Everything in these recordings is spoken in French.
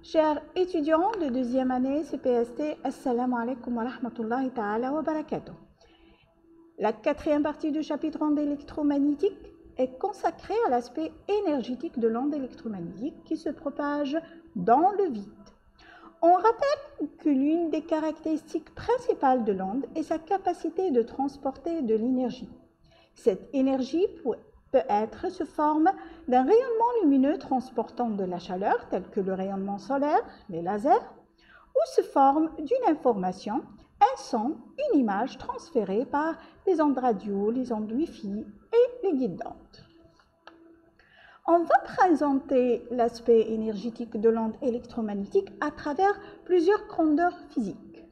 Chers étudiants de deuxième année CPST, Assalamu alaikum wa rahmatullahi ta'ala wa barakatuh. La quatrième partie du chapitre onde électromagnétique est consacrée à l'aspect énergétique de l'onde électromagnétique qui se propage dans le vide. On rappelle que l'une des caractéristiques principales de l'onde est sa capacité de transporter de l'énergie. Cette énergie peut être sous forme d'un rayonnement lumineux transportant de la chaleur, tel que le rayonnement solaire, les lasers, ou sous forme d'une information, un son, une image transférée par les ondes radio, les ondes Wi-Fi et les guides d'onde. On va présenter l'aspect énergétique de l'onde électromagnétique à travers plusieurs grandeurs physiques.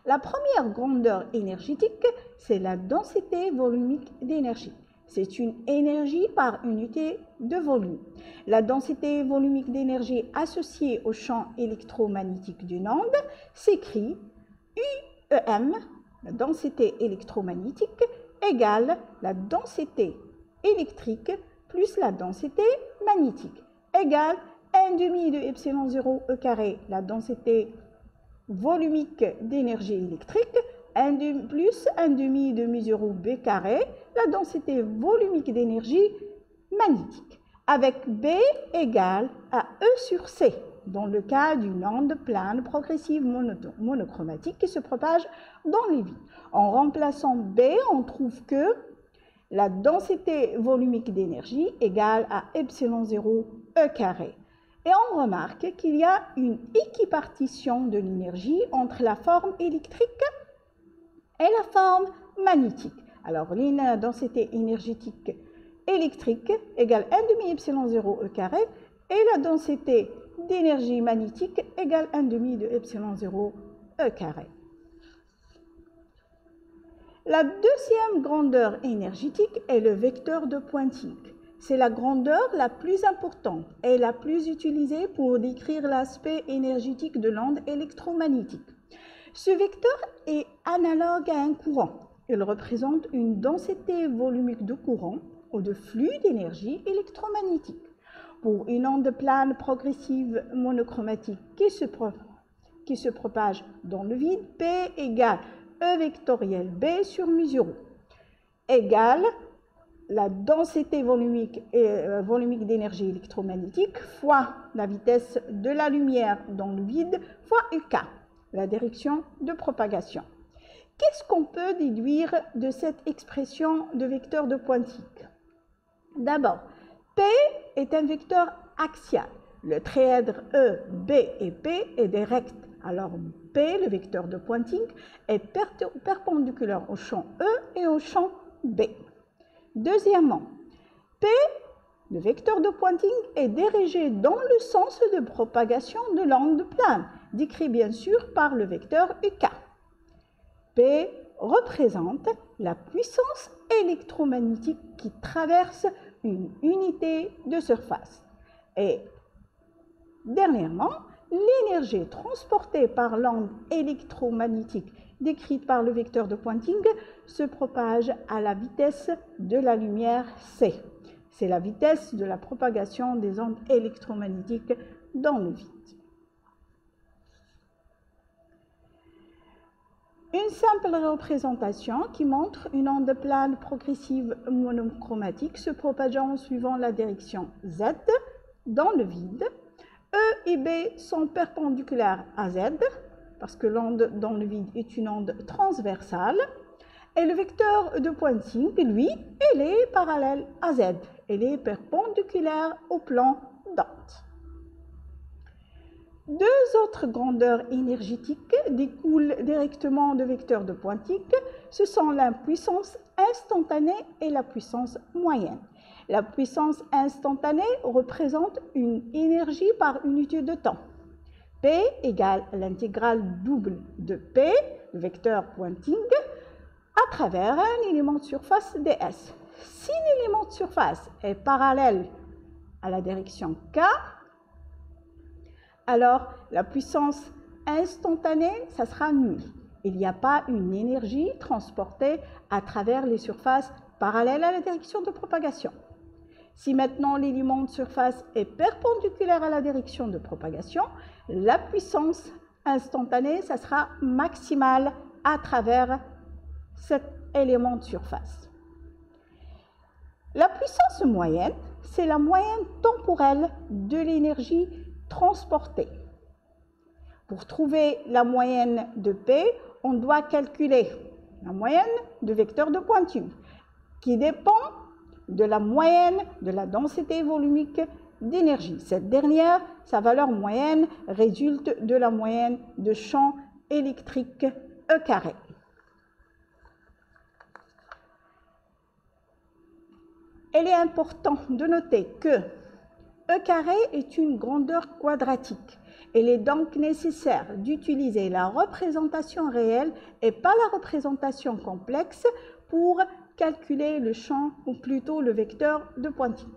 La première grandeur énergétique, c'est la densité volumique d'énergie. C'est une énergie par unité de volume. La densité volumique d'énergie associée au champ électromagnétique d'une onde s'écrit UEM, la densité électromagnétique, égale la densité électrique plus la densité magnétique, égale 1/2 de epsilon 0 E carré, la densité volumique d'énergie électrique, plus 1/2 de mu0 B carré, la densité volumique d'énergie magnétique, avec B égale à E sur C, dans le cas d'une onde plane progressive monochromatique qui se propage dans les vides. En remplaçant B, on trouve que la densité volumique d'énergie égale à epsilon 0 E carré. Et on remarque qu'il y a une équipartition de l'énergie entre la forme électrique et la forme magnétique. Alors, la densité énergétique électrique égale 1/2 epsilon 0 E carré et la densité d'énergie magnétique égale 1/2 de epsilon 0 E carré. La deuxième grandeur énergétique est le vecteur de Poynting. C'est la grandeur la plus importante et la plus utilisée pour décrire l'aspect énergétique de l'onde électromagnétique. Ce vecteur est analogue à un courant. Il représente une densité volumique de courant ou de flux d'énergie électromagnétique. Pour une onde plane progressive monochromatique qui se propage dans le vide, P égale E vectoriel B sur mu0 égale la densité volumique d'énergie électromagnétique fois la vitesse de la lumière dans le vide fois UK, la direction de propagation. Qu'est-ce qu'on peut déduire de cette expression de vecteur de Poynting? D'abord, P est un vecteur axial. Le trièdre E, B et P est direct. Alors, P, le vecteur de Poynting, est perpendiculaire au champ E et au champ B. Deuxièmement, P, le vecteur de Poynting, est dirigé dans le sens de propagation de l'onde plane, décrit bien sûr par le vecteur UK. P représente la puissance électromagnétique qui traverse une unité de surface. Et dernièrement, l'énergie transportée par l'onde électromagnétique décrite par le vecteur de Poynting se propage à la vitesse de la lumière c. C'est la vitesse de la propagation des ondes électromagnétiques dans le vide. Une simple représentation qui montre une onde plane progressive monochromatique se propageant en suivant la direction Z dans le vide. E et B sont perpendiculaires à Z, parce que l'onde dans le vide est une onde transversale. Et le vecteur de Poynting, lui, il est parallèle à Z. Il est perpendiculaire au plan d'onde. Deux autres grandeurs énergétiques découlent directement du vecteur de Poynting. Ce sont la puissance instantanée et la puissance moyenne. La puissance instantanée représente une énergie par unité de temps. P égale l'intégrale double de P, le vecteur Poynting, à travers un élément de surface ds. Si l'élément de surface est parallèle à la direction K, alors la puissance instantanée, ça sera nul. Il n'y a pas une énergie transportée à travers les surfaces parallèles à la direction de propagation. Si maintenant l'élément de surface est perpendiculaire à la direction de propagation, la puissance instantanée, ça sera maximale à travers cet élément de surface. La puissance moyenne, c'est la moyenne temporelle de l'énergie transportée. Pour trouver la moyenne de P, on doit calculer la moyenne de vecteur de pointure, qui dépend de la moyenne de la densité volumique d'énergie. Cette dernière, sa valeur moyenne, résulte de la moyenne de champ électrique E carré. Il est important de noter que E carré est une grandeur quadratique. Il est donc nécessaire d'utiliser la représentation réelle et pas la représentation complexe pour calculer le champ, ou plutôt le vecteur de pointure.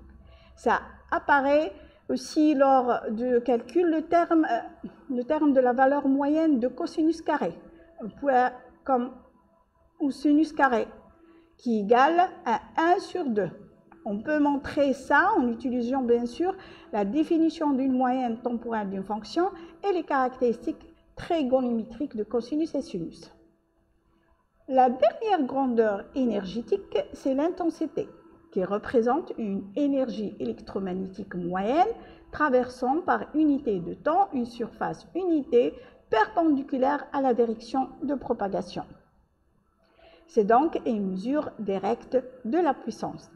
Ça apparaît aussi lors du calcul le terme de la valeur moyenne de cosinus carré, ou sinus carré, qui égale à 1 sur 2. On peut montrer ça en utilisant bien sûr la définition d'une moyenne temporelle d'une fonction et les caractéristiques trigonométriques de cosinus et sinus. La dernière grandeur énergétique, c'est l'intensité, qui représente une énergie électromagnétique moyenne traversant par unité de temps une surface unité perpendiculaire à la direction de propagation. C'est donc une mesure directe de la puissance.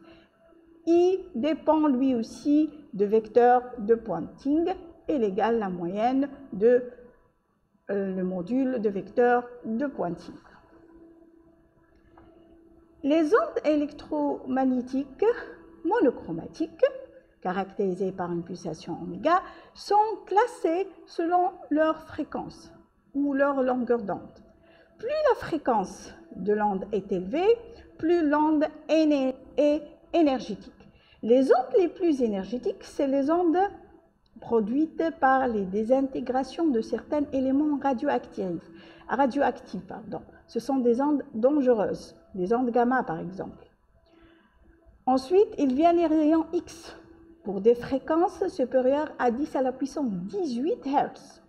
I dépend lui aussi de vecteur de Poynting et il égale la moyenne de le module de vecteur de Poynting. Les ondes électromagnétiques monochromatiques, caractérisées par une pulsation oméga, sont classées selon leur fréquence ou leur longueur d'onde. Plus la fréquence de l'onde est élevée, plus l'onde est énergétique. Les ondes les plus énergétiques, c'est les ondes produites par les désintégrations de certains éléments radioactifs. Ce sont des ondes dangereuses, les ondes gamma par exemple. Ensuite, il vient les rayons X pour des fréquences supérieures à 10 à la puissance 18 Hz.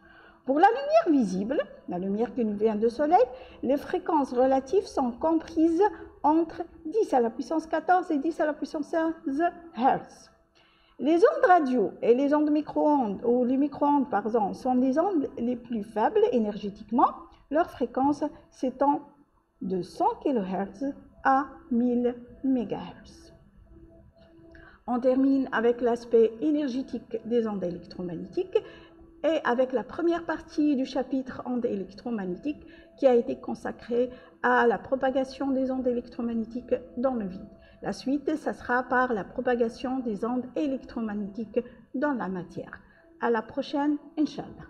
Pour la lumière visible, la lumière qui nous vient du soleil, les fréquences relatives sont comprises entre 10 à la puissance 14 et 10 à la puissance 16 Hz. Les ondes radio et les ondes micro-ondes, ou les micro-ondes par exemple, sont les ondes les plus faibles énergétiquement. Leur fréquence s'étend de 100 kHz à 1000 MHz. On termine avec l'aspect énergétique des ondes électromagnétiques et avec la première partie du chapitre ondes électromagnétiques qui a été consacrée à la propagation des ondes électromagnétiques dans le vide. La suite, ça sera par la propagation des ondes électromagnétiques dans la matière. À la prochaine, Inch'Allah.